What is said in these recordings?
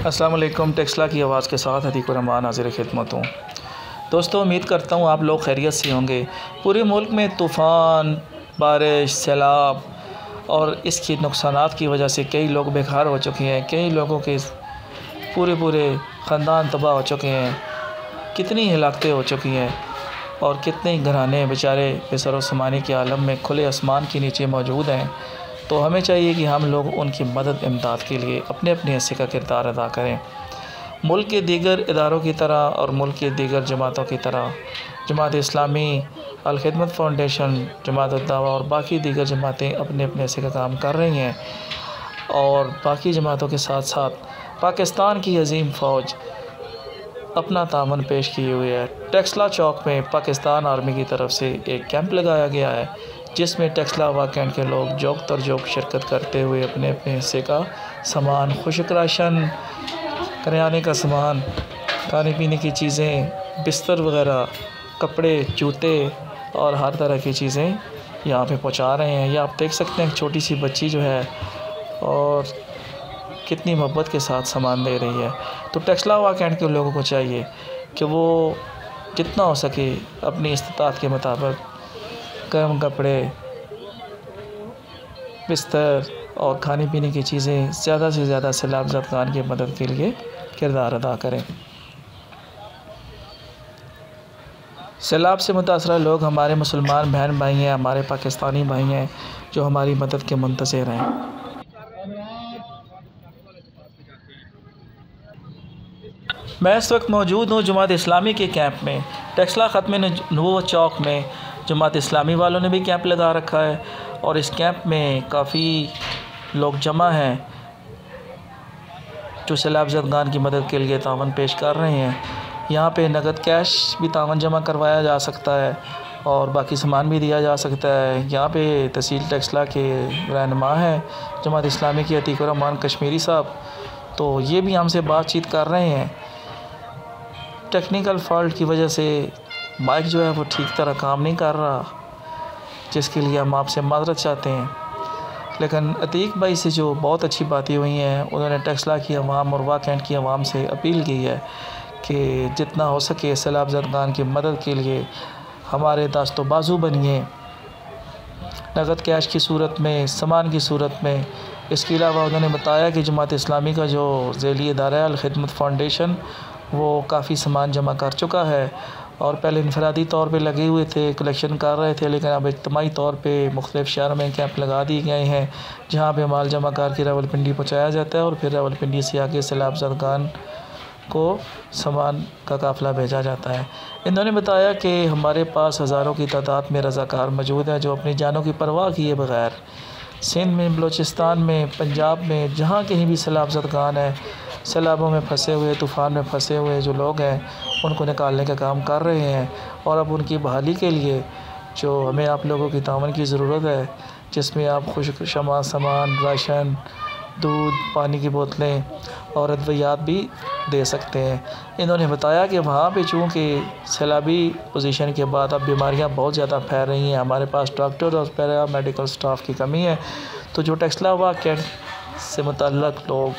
अस्सलाम वालेकुम। टेक्सला की आवाज़ के साथ अतीक रहमान हाज़िर खिदमत हूँ। दोस्तों, उम्मीद करता हूँ आप लोग खैरियत से होंगे। पूरे मुल्क में तूफ़ान, बारिश, सैलाब और इसके नुकसानात की वजह से कई लोग बेघर हो चुके हैं। कई लोगों के पूरे ख़ानदान तबाह हो चुके हैं। कितनी हलाकतें हो चुकी हैं और कितने घराने बेचारे बेसर समानी के आलम में खुले आसमान के नीचे मौजूद हैं। तो हमें चाहिए कि हम लोग उनकी मदद इमदाद के लिए अपने अपने हिस्से का किरदार अदा करें। मुल्क के दीगर इदारों की तरह और मुल्क के दीगर जमातों की तरह जमात इस्लामी, अल खिदमत फाउंडेशन, जमात दावा और बाकी दीगर जमातें अपने अपने हिस्से का काम कर रही हैं। और बाकी जमातों के साथ साथ पाकिस्तान की अजीम फ़ौज अपना तावन पेश किए हुए है। टेक्सला चौक में पाकिस्तान आर्मी की तरफ से एक कैंप लगाया गया है, जिसमें टेक्सला व कैंट के लोग जोक तर जोक शिरकत करते हुए अपने अपने हिस्से का सामान, खुशक राशन, करियाने का सामान, खाने पीने की चीज़ें, बिस्तर वगैरह, कपड़े, जूते और हर तरह की चीज़ें यहाँ पे पहुँचा रहे हैं। ये आप देख सकते हैं, एक छोटी सी बच्ची जो है और कितनी मोहब्बत के साथ सामान दे रही है। तो टेक्सला व कैंट के लोगों को चाहिए कि वो जितना हो सके अपनी इस्तिताअत के मुताबिक गर्म कपड़े, बिस्तर और खाने पीने की चीज़ें ज़्यादा से ज़्यादा सैलाब ज़दगान की मदद के लिए किरदार अदा करें। सैलाब से मुतासरा लोग हमारे मुसलमान बहन भाई हैं, हमारे पाकिस्तानी भाई हैं, जो हमारी मदद के मुंतज़िर हैं। मैं इस वक्त मौजूद हूँ जमात इस्लामी के कैंप में। टेक्सला ख़त्म नबूवत चौक में जमात इस्लामी वालों ने भी कैंप लगा रखा है और इस कैंप में काफ़ी लोग जमा हैं जो सैलाब ज़दगान की मदद के लिए तावन पेश कर रहे हैं। यहाँ पे नगद कैश भी तावन जमा करवाया जा सकता है और बाकी सामान भी दिया जा सकता है। यहाँ पे तहसील टेक्सला के रहनुमा हैं जमात इस्लामी के अतीक रहमान कश्मीरी साहब, तो ये भी हमसे बातचीत कर रहे हैं। टेक्निकल फ़ॉल्ट की वजह से माइक जो है वो ठीक तरह काम नहीं कर रहा, जिसके लिए हम आपसे माज़रत चाहते हैं। लेकिन अतीक भाई से जो बहुत अच्छी बातें हुई हैं, उन्होंने टेक्सला की अवाम और वाह कैंट की अवाम से अपील की है कि जितना हो सके सैलाब ज़दगान की मदद के लिए हमारे दास्तो बाजू बनिए, नगद कैश की सूरत में, सामान की सूरत में। इसके अलावा उन्होंने बताया कि जमात इस्लामी का जो ज़ैली इदारा है अल खिदमत फाउंडेशन, वो काफ़ी सामान जमा कर चुका है और पहले इनफरादी तौर पे लगे हुए थे, कलेक्शन कर रहे थे, लेकिन अब इज्तिमाई तौर पे मुख्तलिफ़ शहरों में कैंप लगा दिए गए हैं, जहाँ पे माल जमा करके रावलपिंडी पहुँचाया जाता है और फिर रावलपिंडी से आगे सैलाब ज़दगान को सामान का काफ़िला भेजा जाता है। इन्होंने बताया कि हमारे पास हज़ारों की तादाद में रज़ाकार मौजूद हैं जो अपनी जानों की परवाह किए बगैर सिंध में, बलूचिस्तान में, पंजाब में, जहाँ कहीं भी सैलाब ज़दगान है, सैलाबों में फंसे हुए, तूफ़ान में फंसे हुए जो लोग हैं, उनको निकालने का काम कर रहे हैं। और अब उनकी बहाली के लिए जो हमें आप लोगों की तावन की ज़रूरत है, जिसमें आप खुश्क शमा सामान, राशन, दूध, पानी की बोतलें और अद्वियात भी दे सकते हैं। इन्होंने बताया कि वहाँ पे चूँकि सैलाबी पोजीशन के बाद अब बीमारियाँ बहुत ज़्यादा फैल रही हैं, हमारे पास डॉक्टर और पैरा मेडिकल स्टाफ की कमी है। तो जो टेक्सला व कैंट से मुतल्लक़ लोग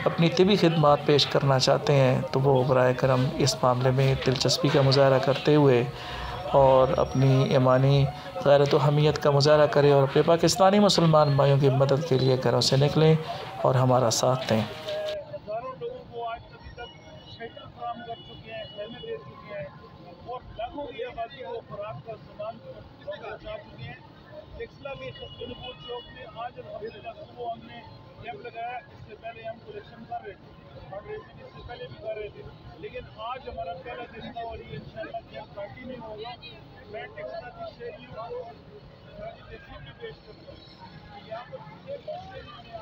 अपनी तिबी खिदमात पेश करना चाहते हैं, तो वो बराए करम इस मामले में दिलचस्पी का मुज़ाहरा करते हुए और अपनी ईमानी गैरत व हमीयत का मुज़ाहरा करें और अपने पाकिस्तानी मुसलमान भाइयों की मदद के लिए घरों से निकलें और हमारा साथ दें। हज़ारों लोगों को आज अभी तक शेल्टर फराहम कर चुके हैं, खैमे दे चुके हैं और लाखों की आबादी को खुराक का सामान पहुँचा चुके हैं। टेक्सला में सस्टेनेबल चौक में आज अल्हम्दुलिल्लाह सुबह हमने कैंप लगाया। इससे पहले हम कलेक्शन कर रहे थे, फंडरेजिंग इससे पहले भी कर रहे थे, लेकिन आज हमारा पहला दिन था और ये इंशाअल्लाह कैंप कंटिन्यू होगा। मैं टेक्सला की शहरियों को भी पेश करूँगा कि यहाँ पर जितने भी शहरी हैं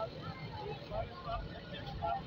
हमारे साथ अच्छे स्टाफ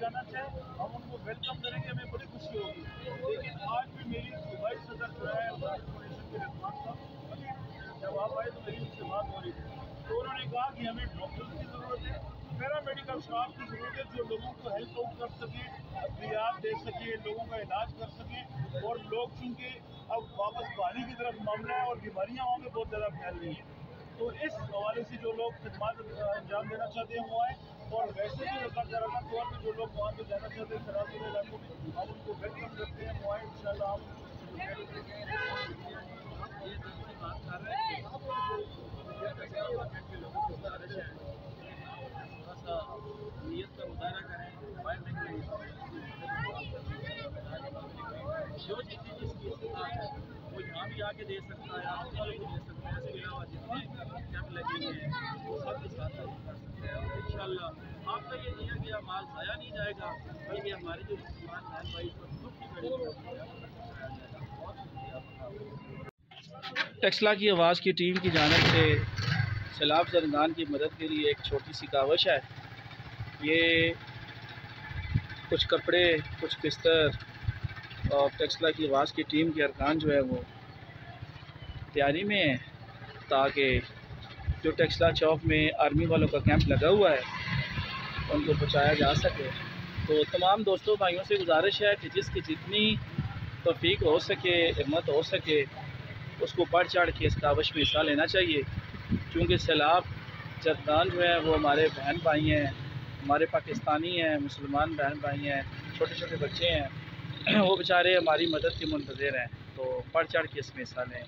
जाना चाहे हम उनको वेलकम करेंगे, हमें बड़ी खुशी होगी। लेकिन आज भी मेरी दुबई सदर जो है फाउंडेशन के रिजवान साहब, अभी जब आप आए तो मेरी उनसे बात हो रही थी, तो उन्होंने कहा कि हमें डॉक्टर्स की ज़रूरत है, पैरामेडिकल स्टाफ की ज़रूरत है, जो लोगों को हेल्प आउट कर सके, अद्वियात दे सके, लोगों का इलाज कर सकें। और लोग चूँकि अब वापस पानी की तरफ मामला है और बीमारियाँ वहाँ पर बहुत ज़्यादा फैल रही हैं, तो इस हवाले से जो लोग खिदमत अंजाम देना चाहते हैं वो आए, और वैसे भी रोज़ाना तौर पर जो लोग वहाँ पर जाना चाहते हैं सरासर इलाकों में, हम उनको वेलकम करते हैं, वो आए इंशाल्लाह हम नीयत का मुजाहरा करें, जो जितनी जिसकी इस्तेमाल है वो यहाँ भी आके दे सकता है, आप भी दे सकते हैं। इसके अलावा जितने कैंप लगेंगे वो सब के साथ कर सकते हैं। और इंशाल्लाह आपका ये दिया गया माल ज़ाया नहीं जाएगा, बल्कि हमारे जो मुसलमान बहन भाई इस वक्त दुख की घड़ी टेक्सला की आवाज़ की टीम की जानिब से सैलाब ज़रदान की मदद के लिए एक छोटी सी कावश है। ये कुछ कपड़े, कुछ बिस्तर और टेक्सला की आवाज़ की टीम के अरकान जो है वो तैयारी में है, ताकि जो टेक्सला चौक में आर्मी वालों का कैंप लगा हुआ है उनको पहुँचाया जा सके। तो तमाम दोस्तों भाइयों से गुजारिश है कि जिसकी जितनी तौफीक हो सके, हिम्मत हो सके, उसको बढ़ चढ़ के इस कावश में हिस्सा लेना चाहिए। क्योंकि सैलाब ज़रदान जो है वो हमारे बहन भाई हैं, हमारे पाकिस्तानी हैं, मुसलमान बहन भाई हैं, छोटे छोटे बच्चे हैं, वो बेचारे हमारी मदद के मुंतज़िर हैं। तो बढ़ चढ़ के इसमें हिस्सा लें।